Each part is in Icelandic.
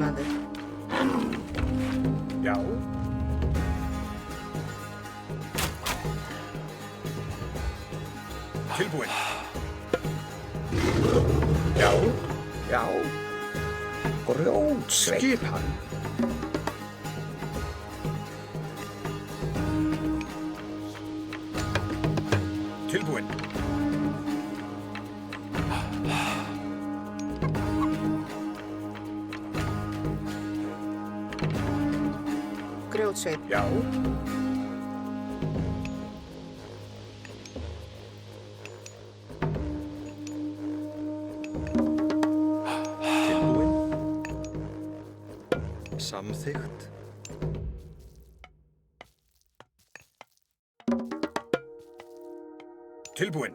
maður. Já. Tilbúin. Já. Já. Grjótsveinn. Skipan. Tilbúin. Grjótsveinn. Já. Tilbúin. Samþykkt. Tilbúin.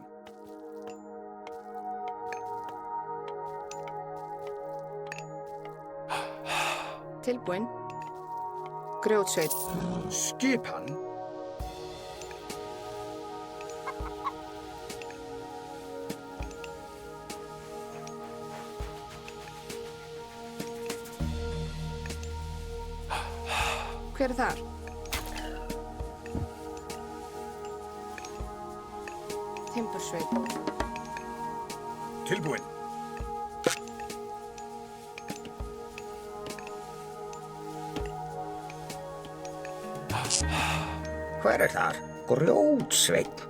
Tilbúin. Grjótsveinn. Skipan. Hver er þar? Timbursveinn. Tilbúin. Hver er þar? Grjótsveinn.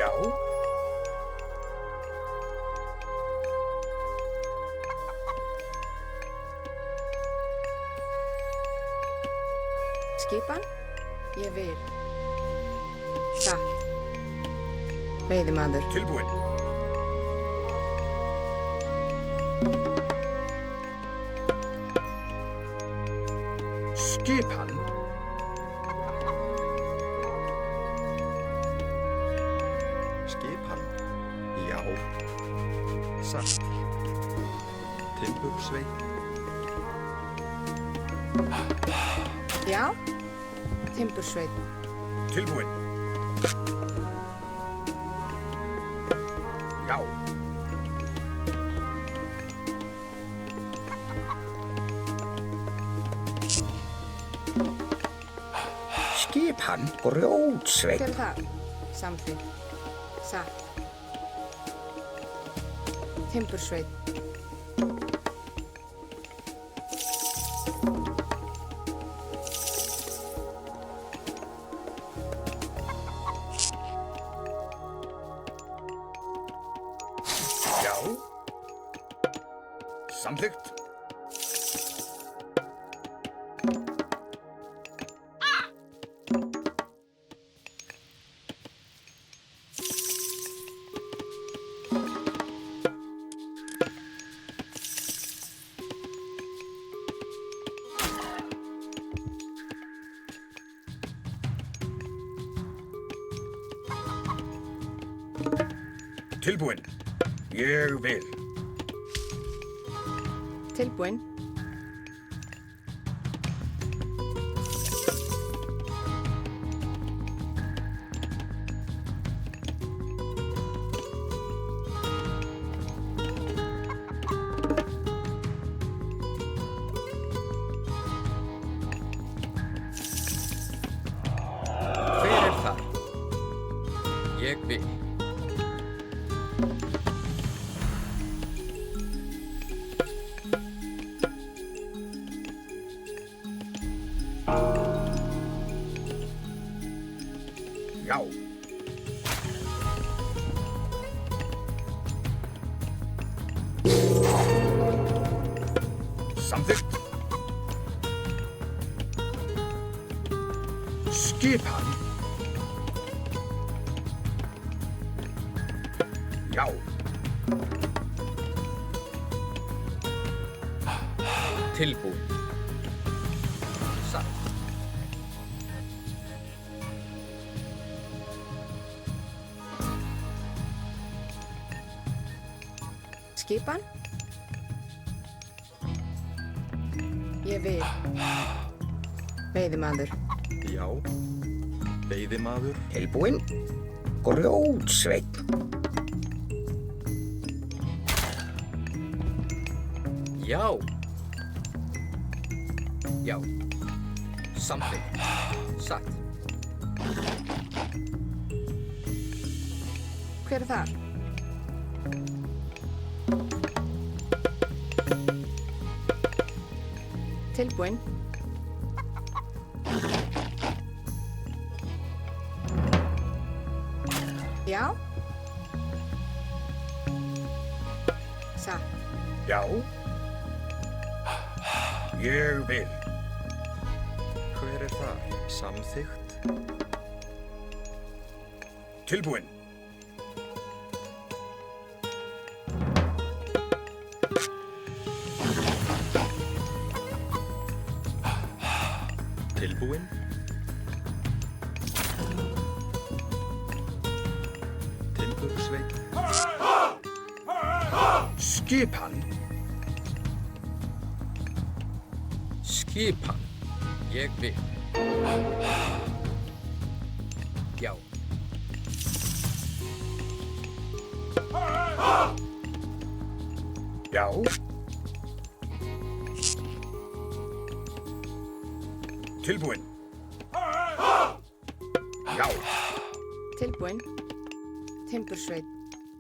Já. Skipan? Ég vil. Satt. Veiðimaður. Tilbúin. Skipan. Skipan. Já. Satt. Timbursveinn. Já. Timbursveinn. Tilbúin. Já. Skipan. Grjótsveinn. Hver er þar? Samþykkt. Satt. Timbursveinn. Já. Samþykkt. Tilbúin. Ég vil. Tilbúin. Hver er þar? Ég vil. Samþykkt. Skipan. Já. Tilbúin. Satt. Skipan. Ég vil. Veiðimaður. Já. Veiðimaður. Tilbúin. Grjótsveinn. Já. Já. Samþykkt. Satt. Hver er þar? Tilbúin. Já. Satt. Já. Ég vil. Hver er það? Samþykkt. Tilbúin. Tilbúin. Timbursveit. Skipan. Skipan. Ég vil. Já. Já. Tilbúin. Já. Tilbúin. Timbursveit.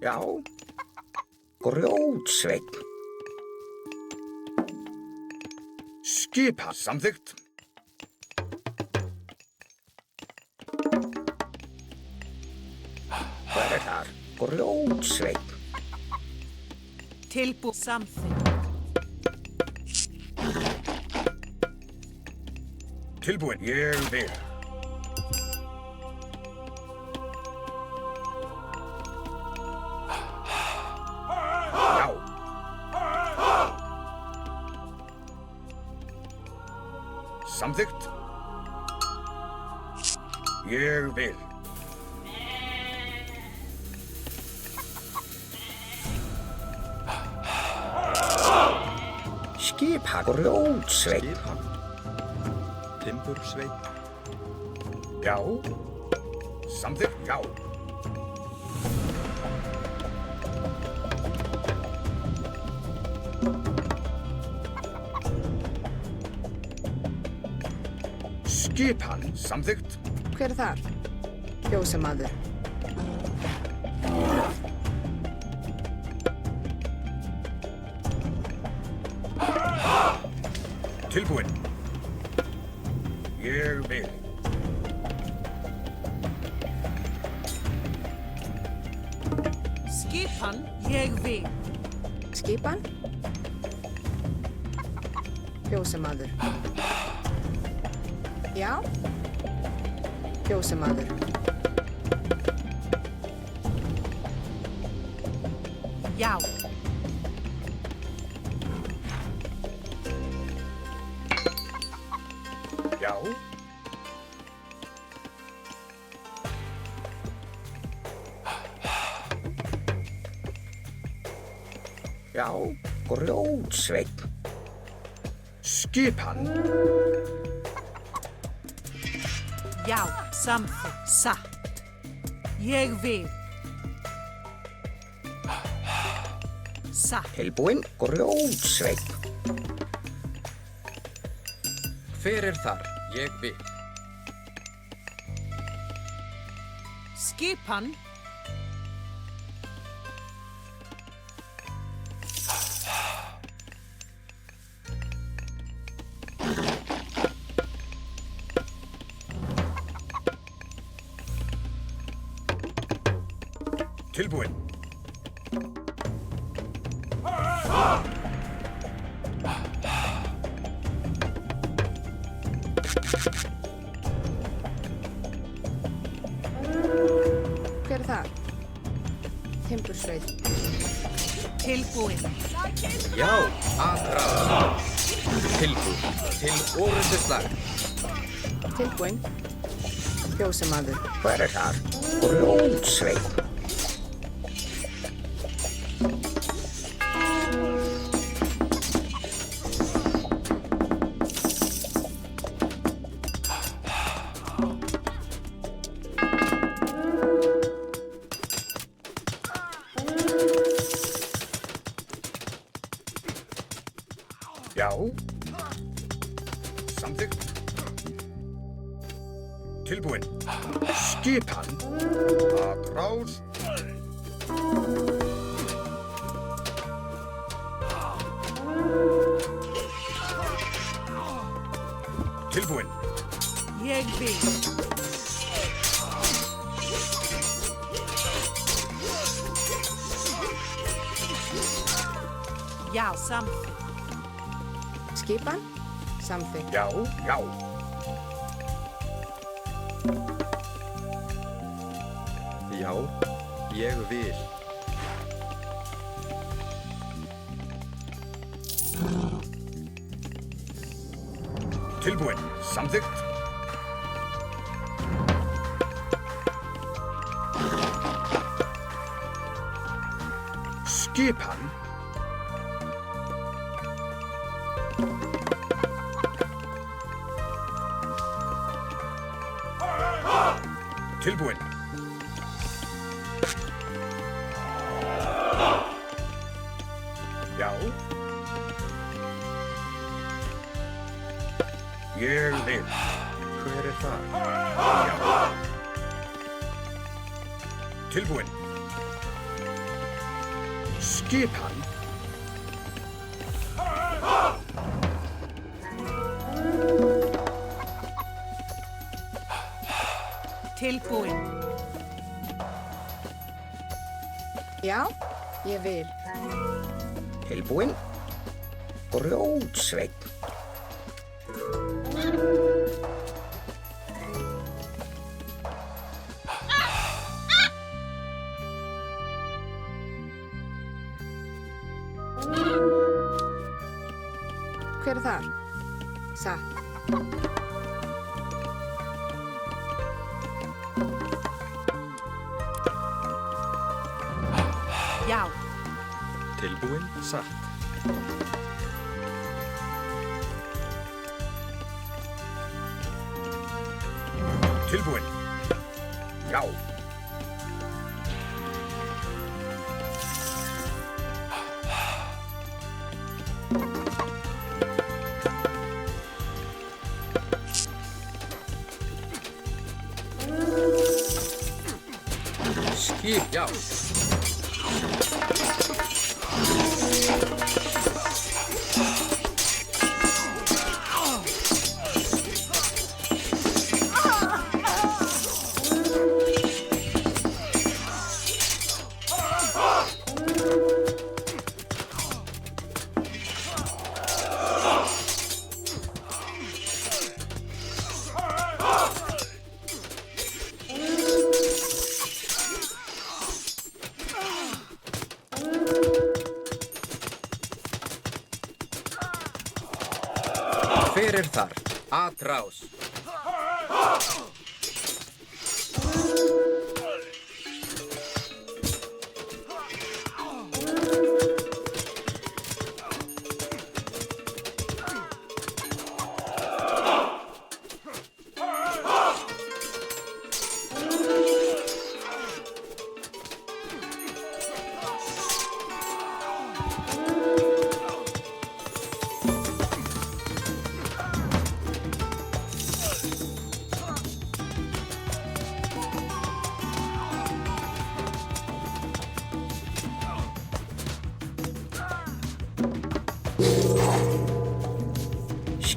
Já. Grjótsveinn. Skipan. Samþykkt. Hver er þar? Grjótsveinn. Tilbú samþykkt. Tilbúin. Ég vil. Já. Samþykkt. Ég vil. Skipan. Grjótsveinn. Skipan. Timbursveit. Já. Samþykkt. Já. Skipan. Samþykkt. Hver er þar? Ljósamaður. Tilbúin. Ég vil. Skipan. Ég vil. Skipan. Ljósamaður. Já. Ljósamaður. Já. Já. Já. Grjótsveinn. Skipan. Já. Samþykkt. Satt. Ég vil. Satt. Tilbúin. Grjótsveinn. Hver er þar? Ég vil. Skipan. Tilbúin. Timbursveit. Tilbúin. Já, aðrás. Tilbúin. Til orrustuslag. Tilbúin. Fjósamaður. Hver er þar? Grjótsveit. Já. Samþykkt. Tilbúin. Skipan. Aðrás. Tilbúin. Ég vil. Já, samþykkt. Skipan. Samþykkt. Já, já. Já, ég vil. Tilbúin. Samþykkt. Skipan. Tilbúin. Já. Ég vil. Hver er það? Já. Tilbúin. Skipan. Tilbúin. Já, ég vil. Tilbúin. Grjótsveit. Hver er þar? Satt. Já, Tilbúin, satt. Tilbúin. Já. Skip, já. Hver er þar? Atrás.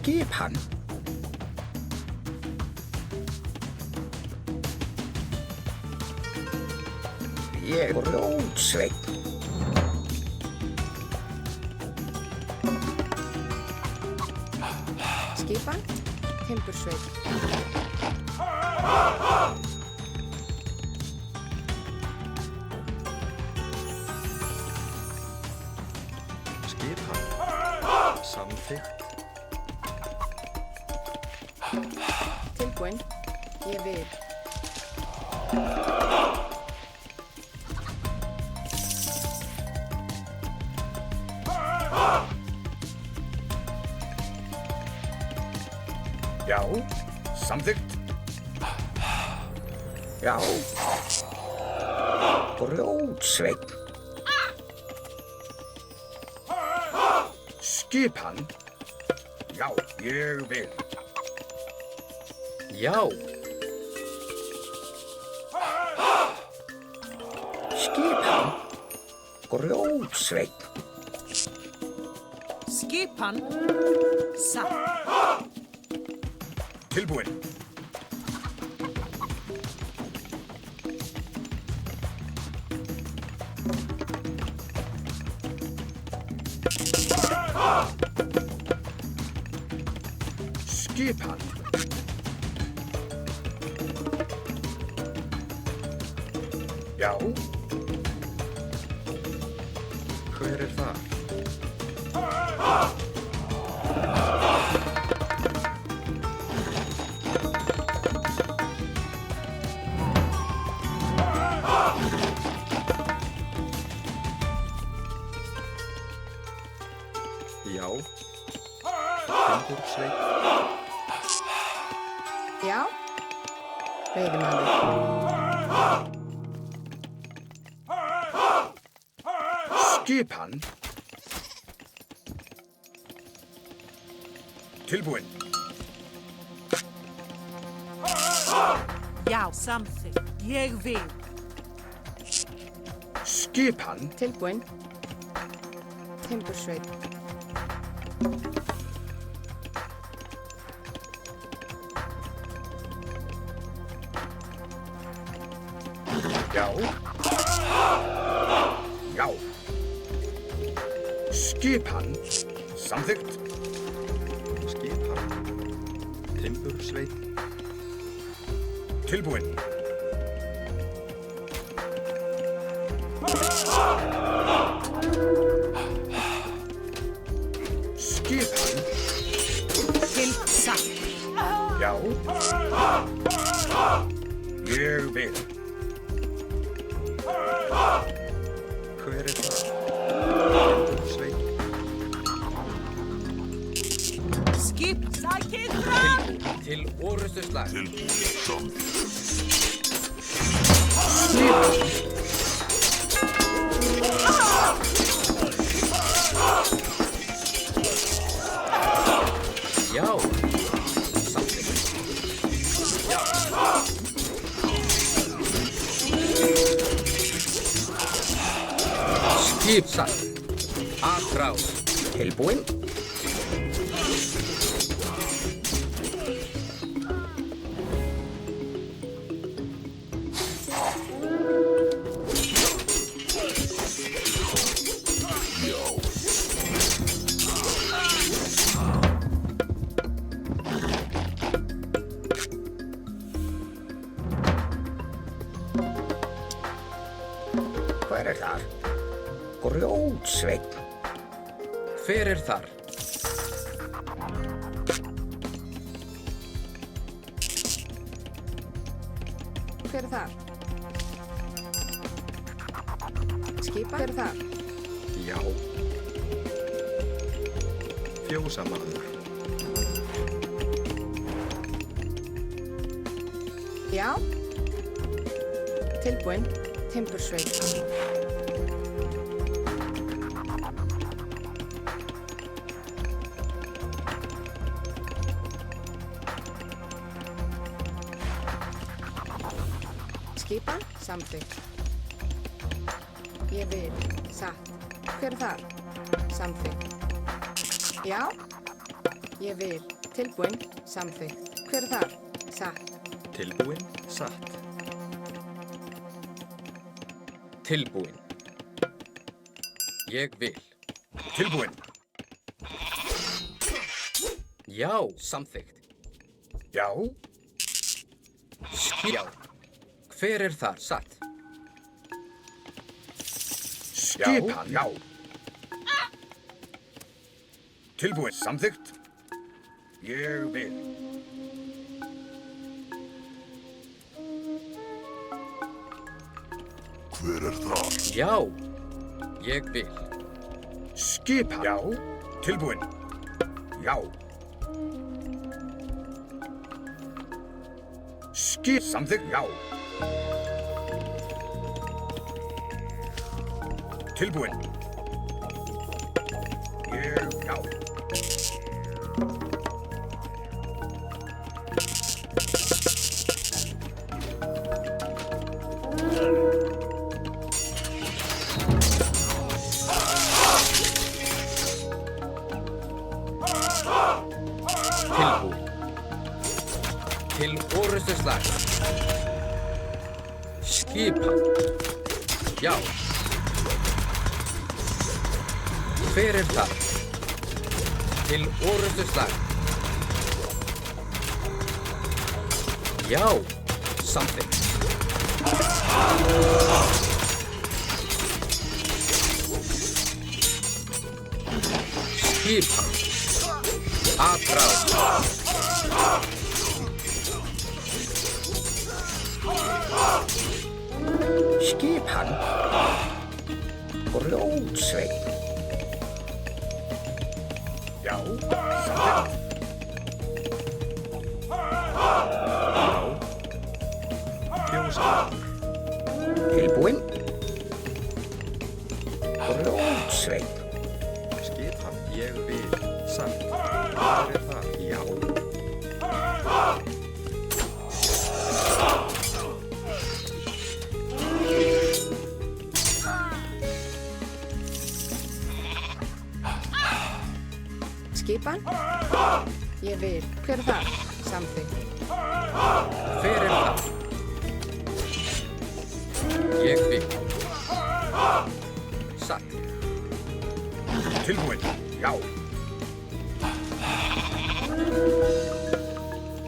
Skipan. Ég er grjótsveit. Skipan. Timbursveit. Skipan. Samþykkt. Tilbúin. Ég vil. Já, samþykkt. Já. Grjótsveinn. Skipan. Já, ég vil. Já. Skipan. Grjótsveinn. Skipan. Satt. Tilbúin. Skipan. Já, Hver er þar? Já. Timbursveit. Já. Veiðimaður. skipan. Tilbúin. Já, samþykkt. Ég vil. Skipan. Tilbúin. Timbursveit. Já. Já. Skipan. Samþykkt. Skipan. Timbursveit. Tilbúin. Skipan. Til satt. Já. Ég vil. Hver er það? Timbursveit. Skip sækið fram. Tilbúin til orustuslag. Já, samþykkt. Já. Skip satt. Atrás. Tilbúin. Hver er þar? Grjótsveinn. Hver er þar? Hver er þar? Skipa? Hver er þar? Já. Fjósamaður. Já. Tilbúin. Timbursveit. Skipan. Samþykkt. Ég vil. Satt. Hver er þar? Samþykkt. Já. Ég vil. Tilbúin. Samþykkt. Hver er þar? Satt. Tilbúin. Satt. Tilbúin. Ég vil. Tilbúin. Já, samþykkt. Já. Já. Hver er þar? Satt. Skipan. Já. Tilbúin. Samþykkt. Ég vil. Já, ég vil. Skipan. Já. Tilbúin. Já. Samþykkt. Já. Tilbúin. Já. Tilbúin. Til orrustuslag. Skipan. Já. Hver er það? Til orrustuslag. Já, samþykkt. Skipan. Atráð. Skipan. Grjótsveinn. Já. Samþykkt. Fjósamaður. Tilbúin. Grjótsveinn. Skipan. Ég vil. Satt. Hver er það? Já. Skipan. Ég vil. Hver er það? Samþykkt. Hver er það? Ég vil. Satt. Tilbúin. Já.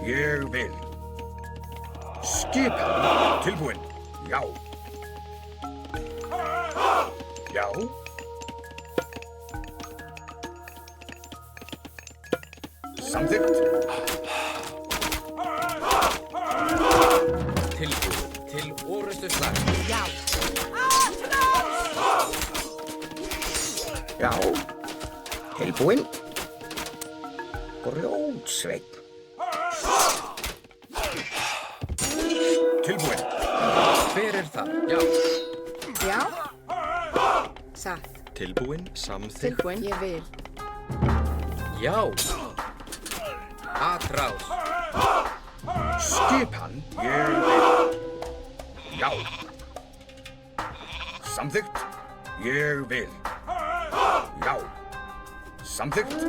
Ég vil. Skipan. Tilbúin. Já. Já. Samþykkt. Tilbúin. Til orrustuslag. Já. Já. Tilbúin. Grjótsveinn. Tilbúin. Hver er það? Já. Já. Satt. Tilbúin. Samþykkt. Tilbúin. Ég vil. Já. Atráð. Skipan. Ég vil. Já. Samþykkt. Ég vil. Já. Samþykkt.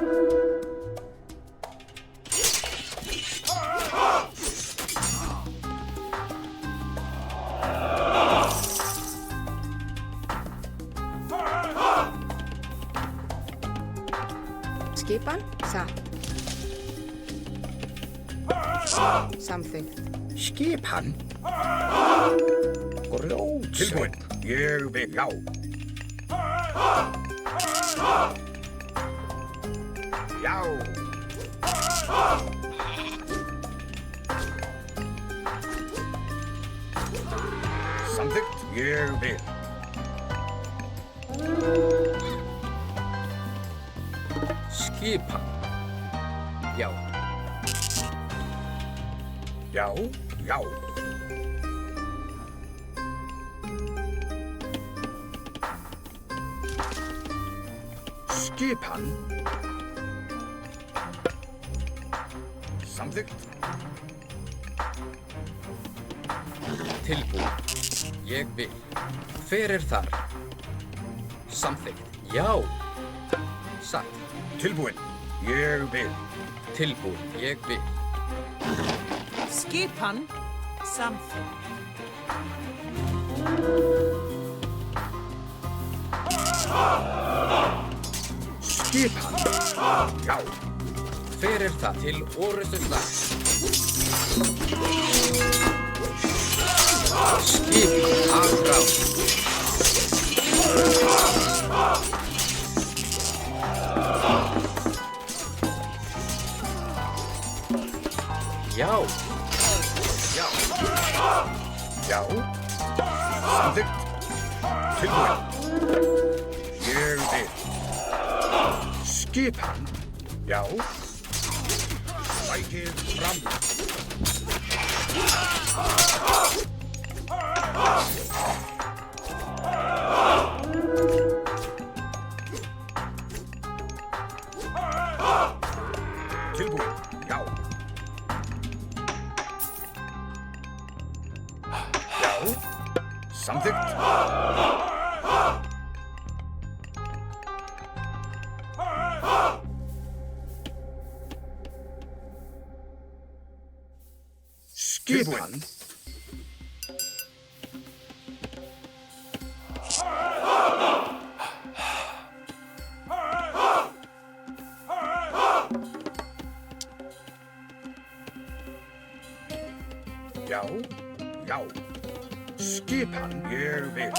Skipan. Satt. Samþykkt. Skipan. Grjótsveinn. Tilbúin. Ég vil. Já. Já. Samþykkt. Ég vil. Skipan. Já. Já. Já. Skipan. Samþykkt. Tilbúin. Ég vil. Hver er þar? Samþykkt. Já. Satt. Tilbúin. Ég vil. Tilbúin. Ég vil. Skipan. Samþykkt. Skipan. Já. Hver er það? Til orrustuslag. Skipan. Atráð. Já. Já. Já. Samþykkt. Tilbúin. Ég vil. Skipan. Já. Sækið fram. Tilbúin. Já. Já. Samþykkt. Skipan. Já, já. Skipan. Ég vil.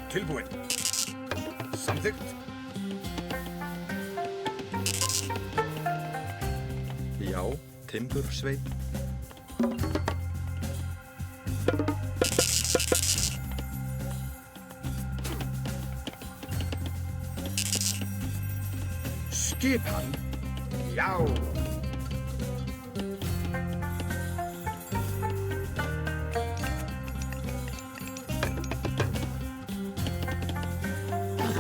Tilbúin. Samþykkt. Já, timbursveit. Skipan. Já.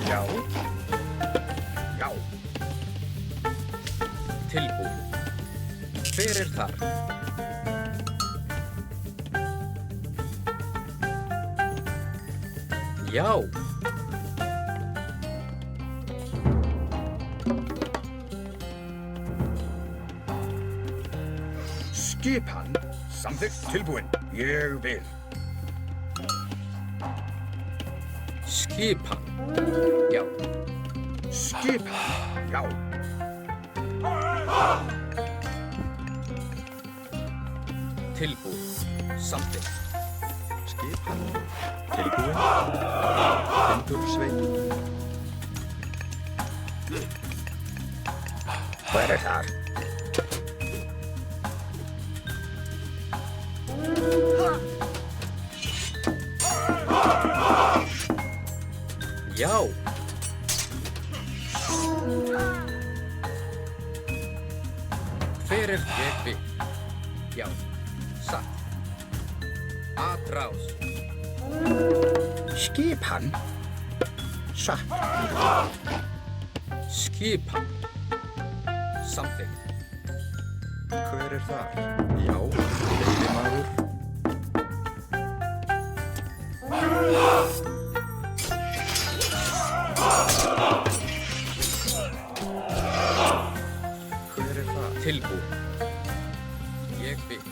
Já. Já. Tilbúin. Hver er þar? Já. Skipan. Samþykkt. Tilbúin. Ég vil. Skipan. Já. Skipan. Já. Tilbúin. Samþykkt. Skipan. Tilbúin. Timbursveit. Hver er þar? Já. Hver er ég vil? Já. Satt. Atrás. Skipan. Satt. Skipan. Samþykkt. Hver er þar? Já, veiðimaður. Hver er þar? Tilbúin. Ég vil.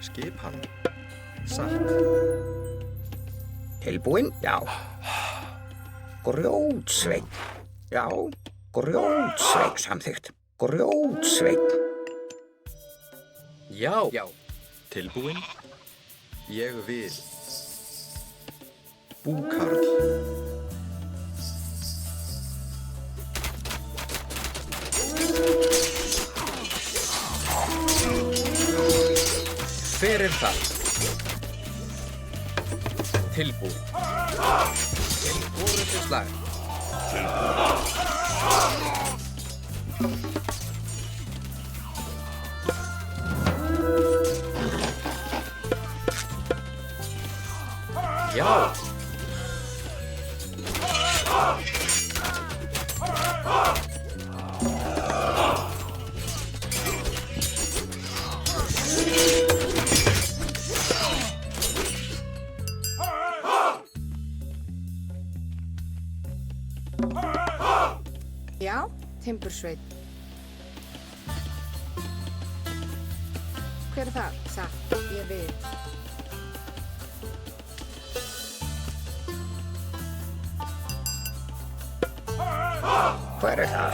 Skipan. Satt. Tilbúin? Já. Grjótsveit. Já. Grjótsveit. Samþykkt. Grjótsveit. Já. Já. Tilbúin. Ég vil. Búkarl. Hver er það? Tilbúin. Til orrustuslag. Já. Já, timbursveit. Hver er þar? Satt. Ég vil. Hver er þar?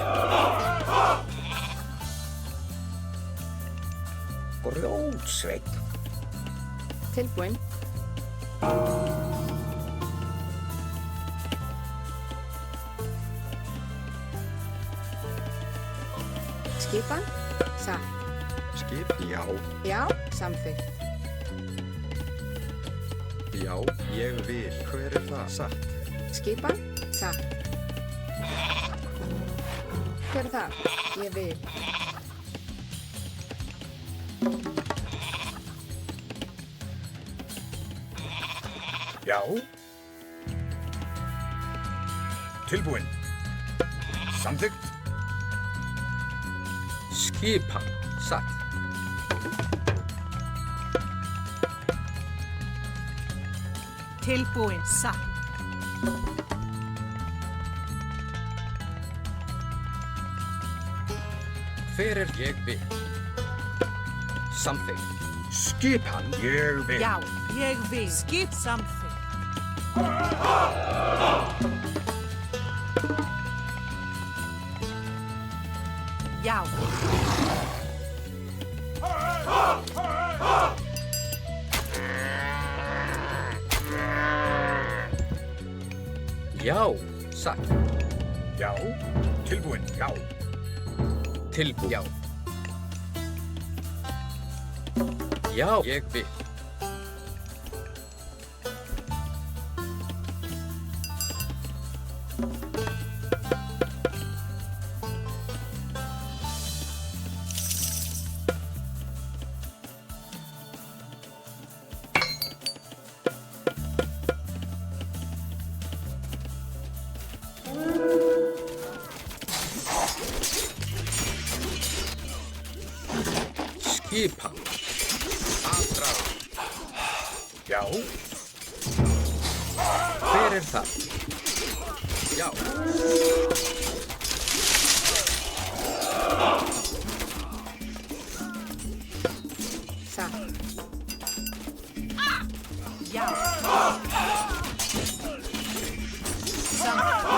grjótsveit, Tilbúin. Skipan. Satt. Skip, já, Já. Samþykkt. já, ég vil. Hver er það? Satt. Skipan. Satt. Hver er það? Ég vil. já, tilbúin, samþykkt, Skipan. Satt. Tilbúin. Satt. Hver er ég vil? Samþykkt. skipan, ég vil, Já. Ég vil. Skip samþykkt. Já. Já. Satt. já, tilbúin, já, Tilbúin. Já. Já, ég vil. Skipan. Aðdrag. já, Hver er það? Já. Satt. Já. Samþykkt.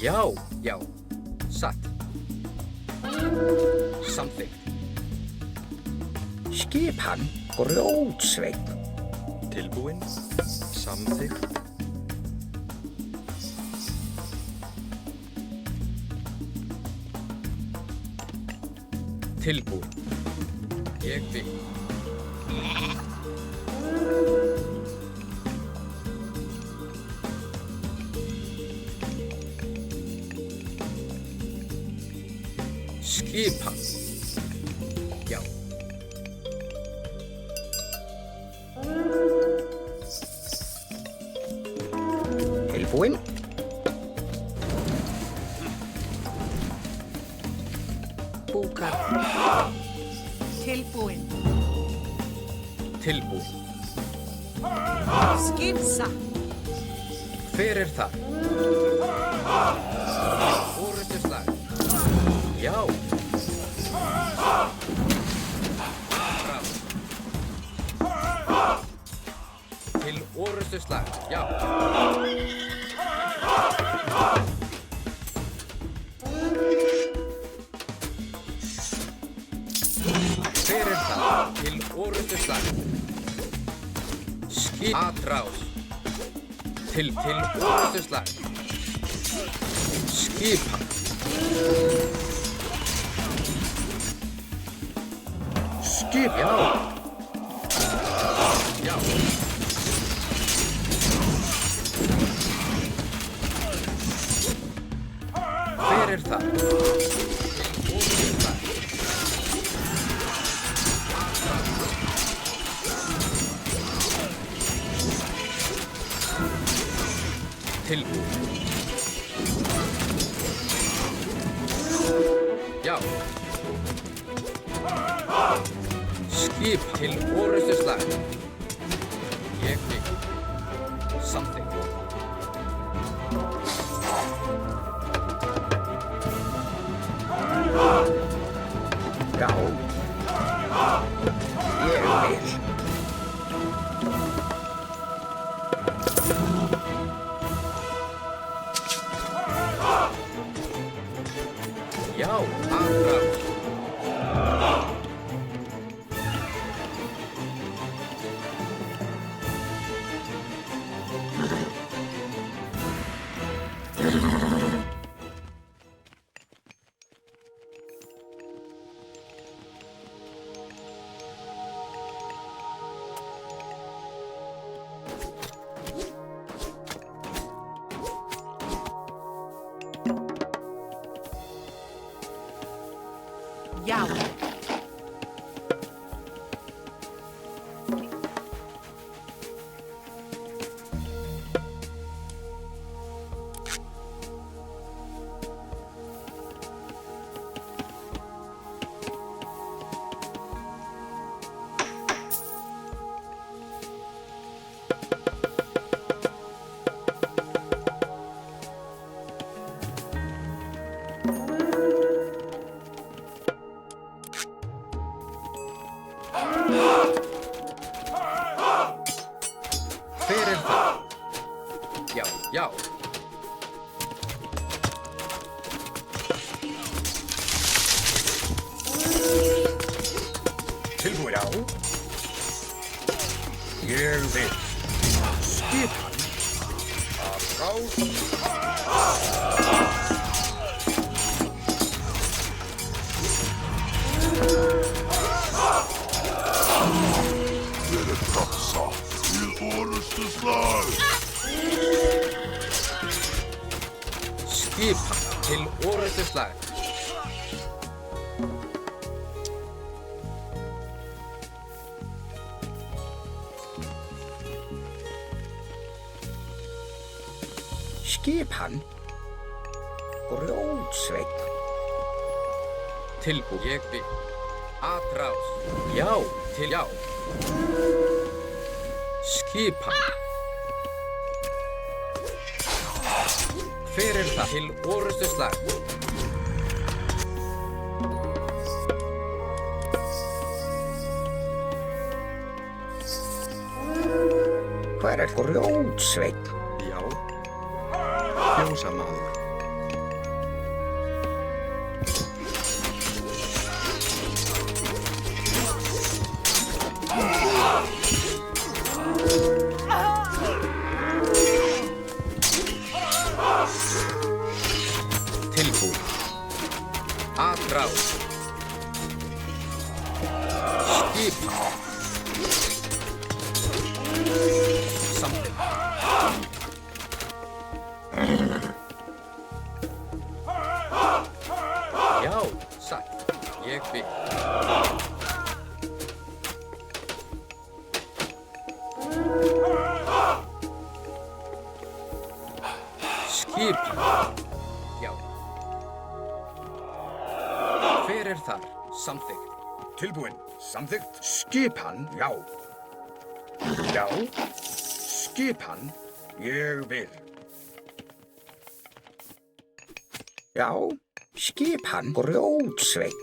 Já. Já. Satt. Samþykkt. skipan, grjótsveit, Tilbúin. Samþykkt. Tilbúin. Ég vil. Skipan. Já. tilbúin, Búkar. Tilbúin. Tilbúin. Skip satt. Hver er það? Orrustuslag. Já. Bráð. Til orrustuslag. Já. Hver er það? Til orrustuslag. Skip atrás. Til orrustuslag. Skipan. skipan, Já. Já. Hver er það? Orrustuslag. Tilbúin. Já. Skip til orrustuslag. Ég vil. Samþykkt. Já, aðrás. Já. Hver það? Já, já. Tilbúin. Já. Ég vil. Skipan. Aðrás. Skipan til orrustuslag. Skipan. Grjótsveinn. Tilbú. Ég vil. Aðrás. Já, til já. Skipan. Hver það? Til orrustuslag. Hver grjótsveinn? Já. Fjósamaður. Tilbú. Aðrás. Skipan. Samþykkt. Já, satt. Ég vil. Skipan. Já. Hver þar? Samþykkt. Tilbúin. Samþykkt. Skipan. Já. Já. Skipan. Ég vil. Já. Skipan. Grjótsveinn.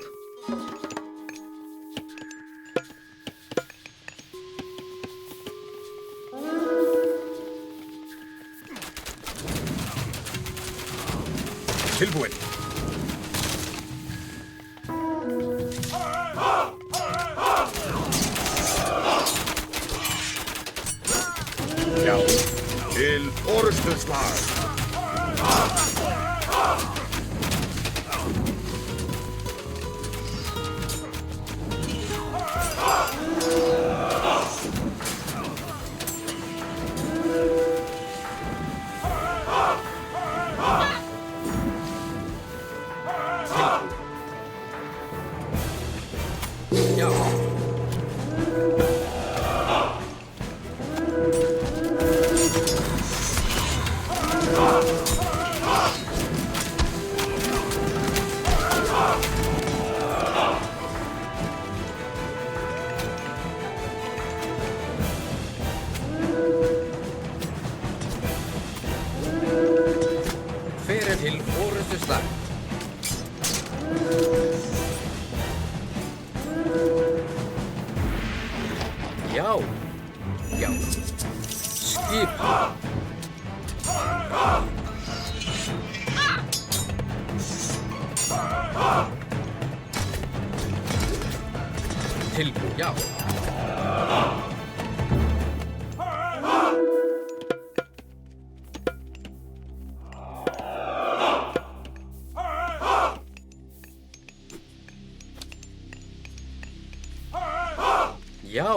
Tilbúin. Já, til orrustuslag. Já. Hver til orrustuslag. Já. Já. Skipan. Tilbúin, já. Já.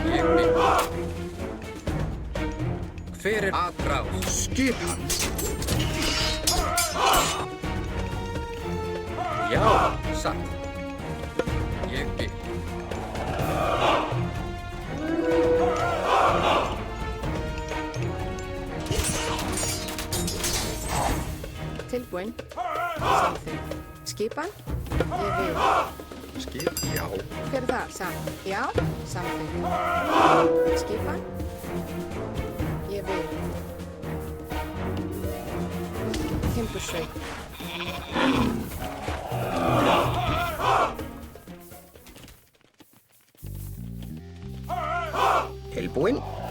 Ég vil. Hver er aðráð? Skipan. Já, satt. Ég vil. Tilbúin. Samþykkt. Skipan. Ég vil. Skip, já. Hver er það? Satt. Já. Samþykkt. Skipan. Ég vil. Timbursveit. Tilbúin.